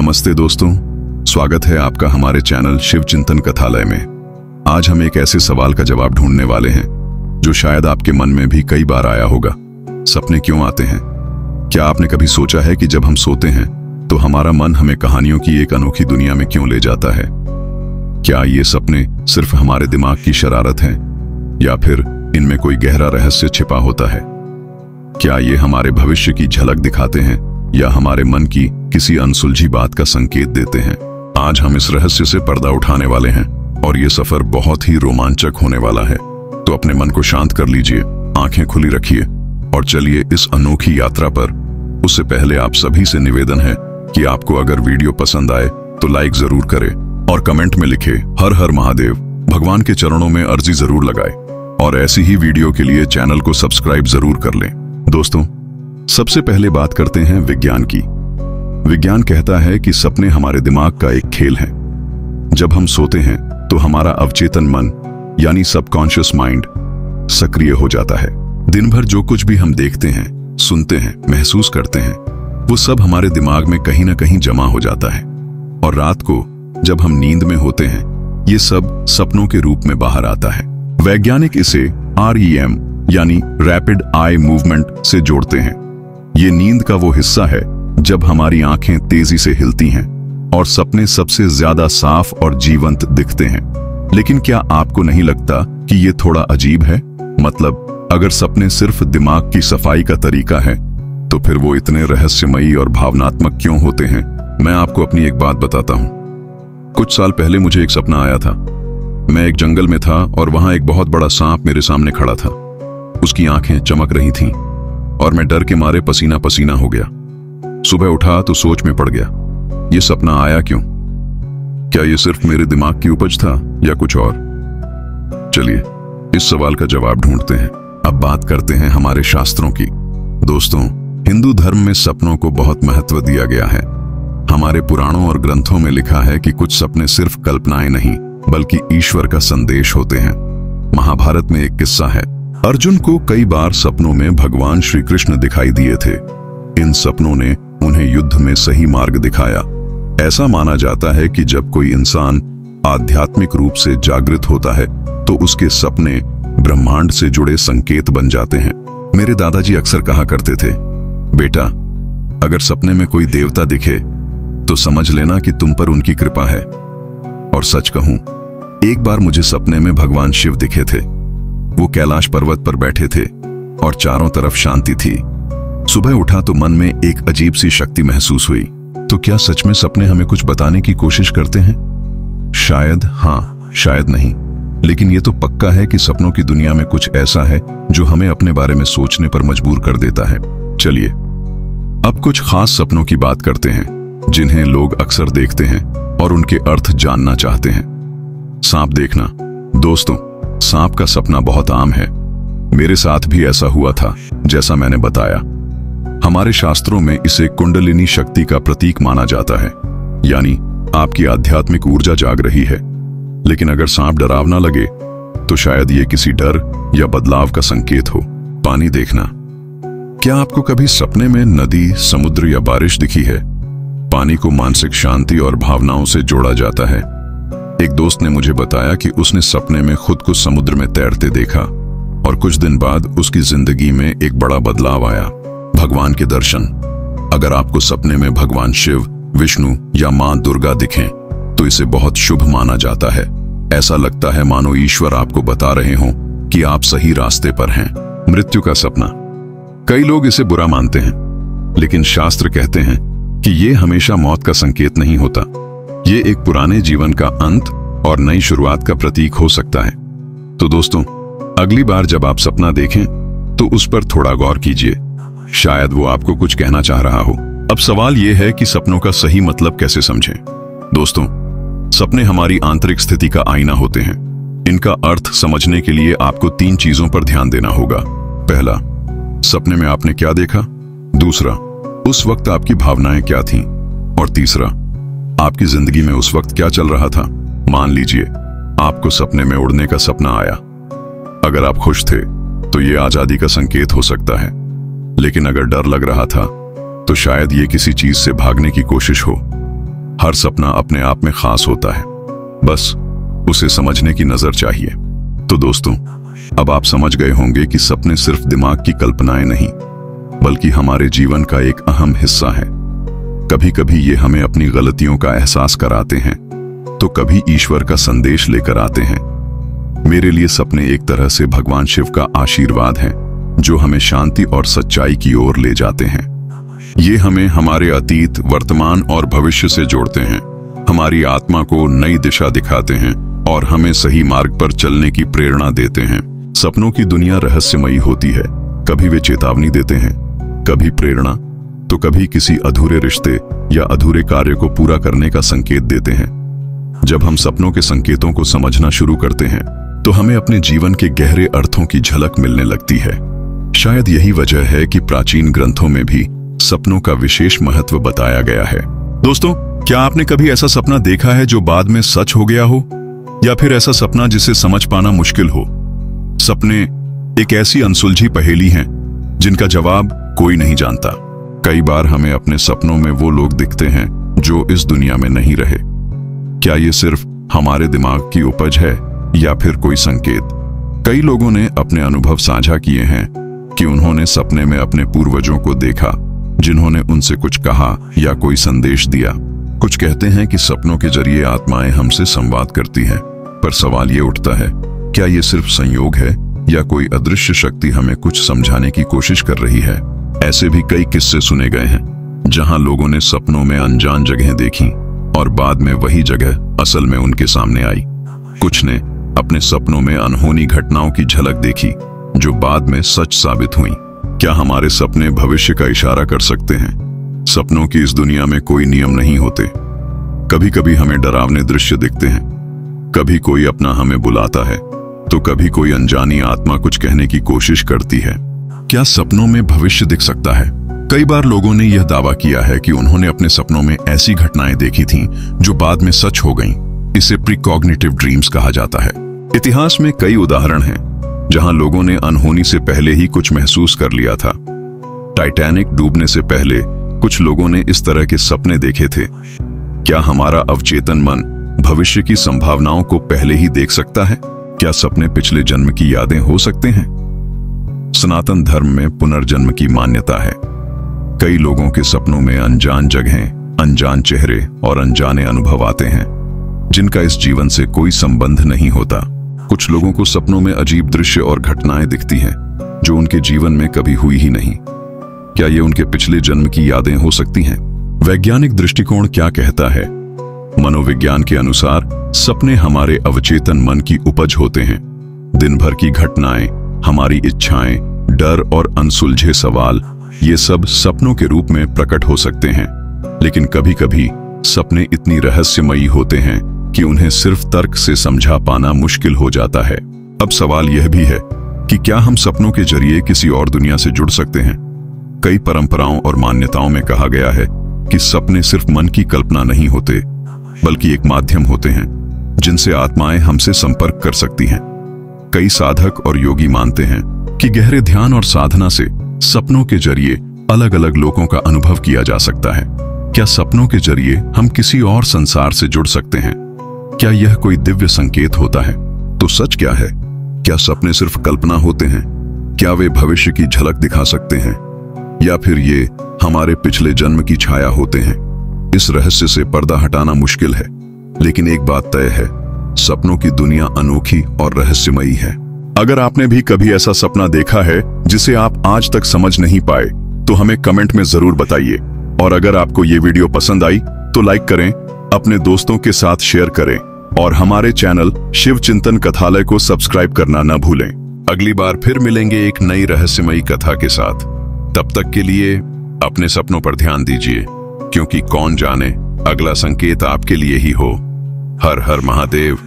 नमस्ते दोस्तों, स्वागत है आपका हमारे चैनल शिव चिंतन कथालय में। आज हम एक ऐसे सवाल का जवाब ढूंढने वाले हैं जो शायद आपके मन में भी कई बार आया होगा। सपने क्यों आते हैं? क्या आपने कभी सोचा है कि जब हम सोते हैं तो हमारा मन हमें कहानियों की एक अनोखी दुनिया में क्यों ले जाता है? क्या ये सपने सिर्फ हमारे दिमाग की शरारत है या फिर इनमें कोई गहरा रहस्य छिपा होता है? क्या ये हमारे भविष्य की झलक दिखाते हैं या हमारे मन की किसी अनसुलझी बात का संकेत देते हैं? आज हम इस रहस्य से पर्दा उठाने वाले हैं और ये सफर बहुत ही रोमांचक होने वाला है। तो अपने मन को शांत कर लीजिए, आंखें खुली रखिए और चलिए इस अनोखी यात्रा पर। उससे पहले आप सभी से निवेदन है कि आपको अगर वीडियो पसंद आए तो लाइक जरूर करें और कमेंट में लिखे हर हर महादेव। भगवान के चरणों में अर्जी जरूर लगाए और ऐसी ही वीडियो के लिए चैनल को सब्सक्राइब जरूर कर लें। दोस्तों, सबसे पहले बात करते हैं विज्ञान की। विज्ञान कहता है कि सपने हमारे दिमाग का एक खेल है। जब हम सोते हैं तो हमारा अवचेतन मन यानी सबकॉन्शियस माइंड सक्रिय हो जाता है। दिन भर जो कुछ भी हम देखते हैं, सुनते हैं, महसूस करते हैं, वो सब हमारे दिमाग में कहीं ना कहीं जमा हो जाता है और रात को जब हम नींद में होते हैं ये सब सपनों के रूप में बाहर आता है। वैज्ञानिक इसे REM यानी रैपिड आई मूवमेंट से जोड़ते हैं। ये नींद का वो हिस्सा है जब हमारी आंखें तेजी से हिलती हैं और सपने सबसे ज्यादा साफ और जीवंत दिखते हैं। लेकिन क्या आपको नहीं लगता कि ये थोड़ा अजीब है? मतलब अगर सपने सिर्फ दिमाग की सफाई का तरीका है तो फिर वो इतने रहस्यमयी और भावनात्मक क्यों होते हैं? मैं आपको अपनी एक बात बताता हूँ। कुछ साल पहले मुझे एक सपना आया था। मैं एक जंगल में था और वहां एक बहुत बड़ा सांप मेरे सामने खड़ा था। उसकी आंखें चमक रही थीं और मैं डर के मारे पसीना पसीना हो गया। सुबह उठा तो सोच में पड़ गया, ये सपना आया क्यों? क्या ये सिर्फ मेरे दिमाग की उपज था या कुछ और? चलिए इस सवाल का जवाब ढूंढते हैं। अब बात करते हैं हमारे शास्त्रों की। दोस्तों, हिंदू धर्म में सपनों को बहुत महत्व दिया गया है। हमारे पुराणों और ग्रंथों में लिखा है कि कुछ सपने सिर्फ कल्पनाएं नहीं बल्कि ईश्वर का संदेश होते हैं। महाभारत में एक किस्सा है। अर्जुन को कई बार सपनों में भगवान श्री कृष्ण दिखाई दिए थे। इन सपनों ने उन्हें युद्ध में सही मार्ग दिखाया। ऐसा माना जाता है कि जब कोई इंसान आध्यात्मिक रूप से जागृत होता है तो उसके सपने ब्रह्मांड से जुड़े संकेत बन जाते हैं। मेरे दादाजी अक्सर कहा करते थे, बेटा अगर सपने में कोई देवता दिखे तो समझ लेना कि तुम पर उनकी कृपा है। और सच कहूं, एक बार मुझे सपने में भगवान शिव दिखे थे। वो कैलाश पर्वत पर बैठे थे और चारों तरफ शांति थी। सुबह उठा तो मन में एक अजीब सी शक्ति महसूस हुई। तो क्या सच में सपने हमें कुछ बताने की कोशिश करते हैं? शायद हाँ, शायद नहीं, लेकिन ये तो पक्का है कि सपनों की दुनिया में कुछ ऐसा है जो हमें अपने बारे में सोचने पर मजबूर कर देता है। चलिए अब कुछ खास सपनों की बात करते हैं जिन्हें लोग अक्सर देखते हैं और उनके अर्थ जानना चाहते हैं। सांप देखना। दोस्तों, सांप का सपना बहुत आम है। मेरे साथ भी ऐसा हुआ था जैसा मैंने बताया। हमारे शास्त्रों में इसे कुंडलिनी शक्ति का प्रतीक माना जाता है, यानी आपकी आध्यात्मिक ऊर्जा जाग रही है। लेकिन अगर सांप डरावना लगे तो शायद ये किसी डर या बदलाव का संकेत हो। पानी देखना। क्या आपको कभी सपने में नदी, समुद्र या बारिश दिखी है? पानी को मानसिक शांति और भावनाओं से जोड़ा जाता है। एक दोस्त ने मुझे बताया कि उसने सपने में खुद को समुद्र में तैरते देखा और कुछ दिन बाद उसकी जिंदगी में एक बड़ा बदलाव आया। भगवान के दर्शन। अगर आपको सपने में भगवान शिव, विष्णु या मां दुर्गा दिखें तो इसे बहुत शुभ माना जाता है। ऐसा लगता है मानो ईश्वर आपको बता रहे हों कि आप सही रास्ते पर हैं। मृत्यु का सपना। कई लोग इसे बुरा मानते हैं, लेकिन शास्त्र कहते हैं कि ये हमेशा मौत का संकेत नहीं होता। ये एक पुराने जीवन का अंत और नई शुरुआत का प्रतीक हो सकता है। तो दोस्तों, अगली बार जब आप सपना देखें तो उस पर थोड़ा गौर कीजिए। शायद वो आपको कुछ कहना चाह रहा हो। अब सवाल यह है कि सपनों का सही मतलब कैसे समझें। दोस्तों, सपने हमारी आंतरिक स्थिति का आईना होते हैं। इनका अर्थ समझने के लिए आपको 3 चीजों पर ध्यान देना होगा। पहला, सपने में आपने क्या देखा। दूसरा, उस वक्त आपकी भावनाएं क्या थीं। और तीसरा, आपकी जिंदगी में उस वक्त क्या चल रहा था। मान लीजिए आपको सपने में उड़ने का सपना आया। अगर आप खुश थे तो ये आजादी का संकेत हो सकता है, लेकिन अगर डर लग रहा था तो शायद ये किसी चीज से भागने की कोशिश हो। हर सपना अपने आप में खास होता है, बस उसे समझने की नजर चाहिए। तो दोस्तों, अब आप समझ गए होंगे कि सपने सिर्फ दिमाग की कल्पनाएं नहीं, बल्कि हमारे जीवन का एक अहम हिस्सा है। कभी कभी ये हमें अपनी गलतियों का एहसास कराते हैं, तो कभी ईश्वर का संदेश लेकर आते हैं। मेरे लिए सपने एक तरह से भगवान शिव का आशीर्वाद हैं, जो हमें शांति और सच्चाई की ओर ले जाते हैं। ये हमें हमारे अतीत, वर्तमान और भविष्य से जोड़ते हैं, हमारी आत्मा को नई दिशा दिखाते हैं और हमें सही मार्ग पर चलने की प्रेरणा देते हैं। सपनों की दुनिया रहस्यमयी होती है। कभी वे चेतावनी देते हैं, कभी प्रेरणा, तो कभी किसी अधूरे रिश्ते या अधूरे कार्य को पूरा करने का संकेत देते हैं। जब हम सपनों के संकेतों को समझना शुरू करते हैं, तो हमें अपने जीवन के गहरे अर्थों की झलक मिलने लगती है। शायद यही वजह है कि प्राचीन ग्रंथों में भी सपनों का विशेष महत्व बताया गया है। दोस्तों, क्या आपने कभी ऐसा सपना देखा है जो बाद में सच हो गया हो, या फिर ऐसा सपना जिसे समझ पाना मुश्किल हो? सपने एक ऐसी अनसुलझी पहेली हैं जिनका जवाब कोई नहीं जानता। कई बार हमें अपने सपनों में वो लोग दिखते हैं जो इस दुनिया में नहीं रहे। क्या ये सिर्फ हमारे दिमाग की उपज है या फिर कोई संकेत? कई लोगों ने अपने अनुभव साझा किए हैं कि उन्होंने सपने में अपने पूर्वजों को देखा, जिन्होंने उनसे कुछ कहा या कोई संदेश दिया। कुछ कहते हैं कि सपनों के जरिए आत्माएं हमसे संवाद करती हैं, पर सवाल ये उठता है, क्या ये सिर्फ संयोग है या कोई अदृश्य शक्ति हमें कुछ समझाने की कोशिश कर रही है? ऐसे भी कई किस्से सुने गए हैं जहां लोगों ने सपनों में अनजान जगहें देखी और बाद में वही जगह असल में उनके सामने आई। कुछ ने अपने सपनों में अनहोनी घटनाओं की झलक देखी जो बाद में सच साबित हुई। क्या हमारे सपने भविष्य का इशारा कर सकते हैं? सपनों की इस दुनिया में कोई नियम नहीं होते। कभी कभी हमें डरावने दृश्य दिखते हैं, कभी कोई अपना हमें बुलाता है, तो कभी कोई अनजानी आत्मा कुछ कहने की कोशिश करती है। क्या सपनों में भविष्य दिख सकता है? कई बार लोगों ने यह दावा किया है कि उन्होंने अपने सपनों में ऐसी घटनाएं देखी थीं जो बाद में सच हो गईं। इसे प्रीकॉग्निटिव ड्रीम्स कहा जाता है। इतिहास में कई उदाहरण हैं जहां लोगों ने अनहोनी से पहले ही कुछ महसूस कर लिया था। टाइटैनिक डूबने से पहले कुछ लोगों ने इस तरह के सपने देखे थे। क्या हमारा अवचेतन मन भविष्य की संभावनाओं को पहले ही देख सकता है? क्या सपने पिछले जन्म की यादें हो सकते हैं? सनातन धर्म में पुनर्जन्म की मान्यता है। कई लोगों के सपनों में अनजान जगहें, अनजान चेहरे और अनजाने अनुभव आते हैं जिनका इस जीवन से कोई संबंध नहीं होता। कुछ लोगों को सपनों में अजीब दृश्य और घटनाएं दिखती हैं जो उनके जीवन में कभी हुई ही नहीं। क्या ये उनके पिछले जन्म की यादें हो सकती हैं? वैज्ञानिक दृष्टिकोण क्या कहता है? मनोविज्ञान के अनुसार सपने हमारे अवचेतन मन की उपज होते हैं। दिन भर की घटनाएं, हमारी इच्छाएं, डर और अनसुलझे सवाल, ये सब सपनों के रूप में प्रकट हो सकते हैं। लेकिन कभी कभी सपने इतनी रहस्यमयी होते हैं कि उन्हें सिर्फ तर्क से समझा पाना मुश्किल हो जाता है। अब सवाल यह भी है कि क्या हम सपनों के जरिए किसी और दुनिया से जुड़ सकते हैं? कई परंपराओं और मान्यताओं में कहा गया है कि सपने सिर्फ मन की कल्पना नहीं होते, बल्कि एक माध्यम होते हैं जिनसे आत्माएं हमसे संपर्क कर सकती हैं। कई साधक और योगी मानते हैं कि गहरे ध्यान और साधना से सपनों के जरिए अलग अलग लोगों का अनुभव किया जा सकता है। क्या सपनों के जरिए हम किसी और संसार से जुड़ सकते हैं? क्या यह कोई दिव्य संकेत होता है? तो सच क्या है? क्या सपने सिर्फ कल्पना होते हैं? क्या वे भविष्य की झलक दिखा सकते हैं, या फिर ये हमारे पिछले जन्म की छाया होते हैं? इस रहस्य से पर्दा हटाना मुश्किल है, लेकिन एक बात तय है, सपनों की दुनिया अनोखी और रहस्यमयी है। अगर आपने भी कभी ऐसा सपना देखा है जिसे आप आज तक समझ नहीं पाए, तो हमें कमेंट में जरूर बताइए। और अगर आपको ये वीडियो पसंद आई तो लाइक करें, अपने दोस्तों के साथ शेयर करें और हमारे चैनल शिव चिंतन कथालय को सब्सक्राइब करना न भूलें। अगली बार फिर मिलेंगे एक नई रहस्यमयी कथा के साथ। तब तक के लिए अपने सपनों पर ध्यान दीजिए, क्योंकि कौन जाने अगला संकेत आपके लिए ही हो। हर हर महादेव।